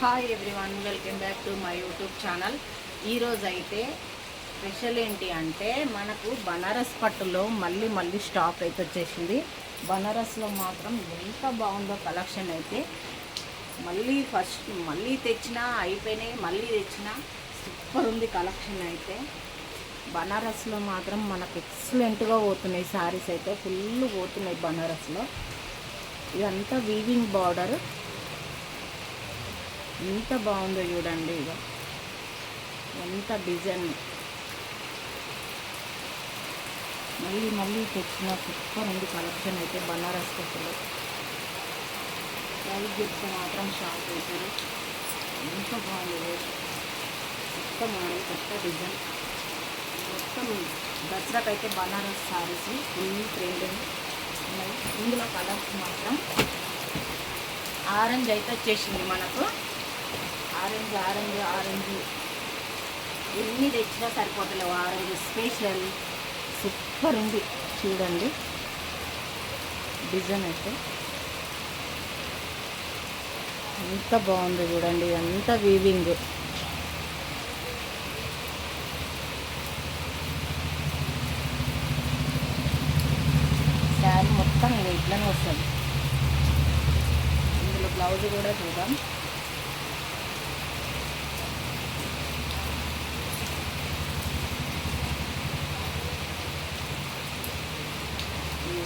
Hi everyone, welcome back to my YouTube channel. ఈరోజు అయితే special ఏంటి అంటే మనకు బనారస్ పట్టులో మళ్ళీ స్టాక్ అయితే వచ్చేసింది. బనారస్లో మాత్రం ఎంత బాగుందో కలెక్షన్ అయితే. మళ్ళీ తెచ్చినా అయిపోయినాయి, మళ్ళీ తెచ్చినా సూపర్ ఉంది కలెక్షన్ అయితే. బనారస్లో మాత్రం మనకు ఎక్సలెంట్గా పోతున్నాయి శారీస్ అయితే, ఫుల్ పోతున్నాయి బనారస్లో. ఇదంతా వీవింగ్ బార్డర్, ఎంత బాగుందో చూడండి. ఇక ఎంత డిజైన్ మళ్ళీ తెచ్చిన సూపర్ ఉంది కలెక్షన్ అయితే బనారస్ పట్టులో. ప్రైస్ చెప్తే మాత్రం షాక్ అవుతారు, ఎంత బాగుంది. కొత్త మోడల్, కొత్త డిజైన్, మొత్తం దసరాకైతే బనారస్ శారీస్ ఫుల్ ట్రెండ్ ఉన్నాయి. ఇందులో కలర్స్ మాత్రం ఆరెంజ్ అయితే వచ్చేసింది మనకు. ఆరెంజ్ ఎన్ని తెచ్చినా సరిపోతలేవు. ఆరెంజ్ స్పెషల్ సూపర్ ఉంది చూడండి. డిజైన్ అయితే ఎంత బాగుంది చూడండి, ఎంత వీవింగ్. శారీ మొత్తం ఇట్లనే వస్తుంది. ఇందులో బ్లౌజ్ కూడా చూద్దాం.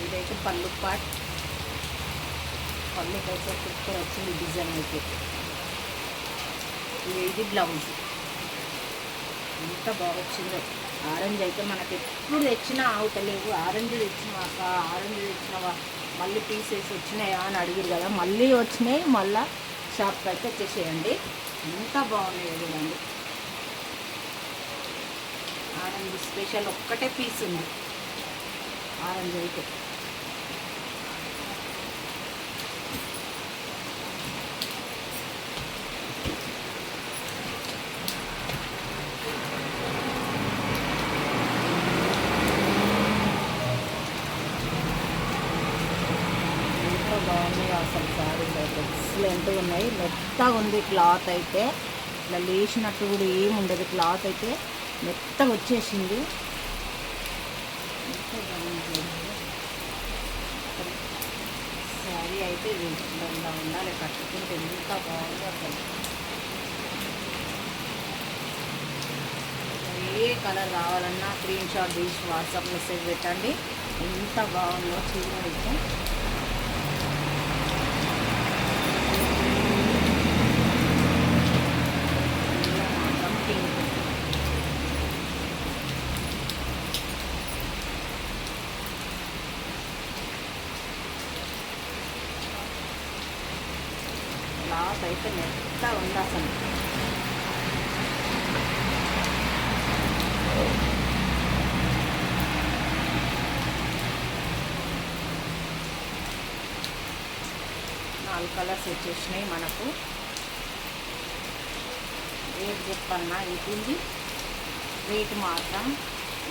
ఇదైతే పళ్ళుకైతే సూపర్ వచ్చింది డిజైన్ అయితే. ఇది బ్లౌజ్ ఎంత బాగా వచ్చిందో. ఆరెంజ్ అయితే మనకి ఎప్పుడు తెచ్చినా ఆగుతలేవు. ఆరెంజ్ తెచ్చినావా మళ్ళీ పీసెస్ వచ్చినాయా అని అడిగారు కదా, మళ్ళీ వచ్చినాయి. మళ్ళీ షాప్కి అయితే వచ్చేసేయండి. ఎంత బాగున్నాయి చూడండి. ఆరెంజ్ స్పెషల్ ఒక్కటే పీస్ ఉంది. ఆరెంజ్ అయితే బాగున్నాయి అసలు. శారీస్ అయితే ఎక్సలెంట్గా ఉన్నాయి. మెత్తగా ఉంది క్లాత్ అయితే, ఇట్లా లేచినట్టు కూడా ఏమి ఉండదు. క్లాత్ అయితే మెత్తగా వచ్చేసింది. శారీ అయితే ఇలా ఉండాలి, కట్టుకుంటే ఎంత బాగుంది అసలు. ఏ కలర్ కావాలన్నా స్క్రీన్ షాట్ తీసి వాట్సాప్ మెసేజ్ పెట్టండి. ఎంత బాగుందో చూడైతే. క్లాత్ అయితే మెత్తగా ఉంది అసలు. నాలుగు కలర్స్ వచ్చేసినాయి మనకు. రేట్ చెప్పన్నా ఇది రేట్ మాత్రం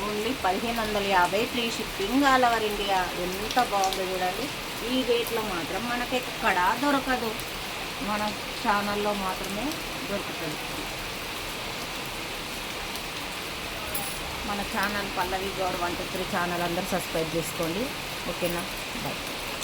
only 1550, free shipping all over India. ఎంత బాగుందో చూడండి. ఈ రేట్లో మాత్రం మనకి ఎక్కడా దొరకదు, మన ఛానల్లో మాత్రమే దొరుకుతుంది. మన ఛానల్ పల్లవి గౌర్ 123 ఛానల్ అందరూ సబ్స్క్రైబ్ చేసుకోండి. ఓకేనా, బాయ్.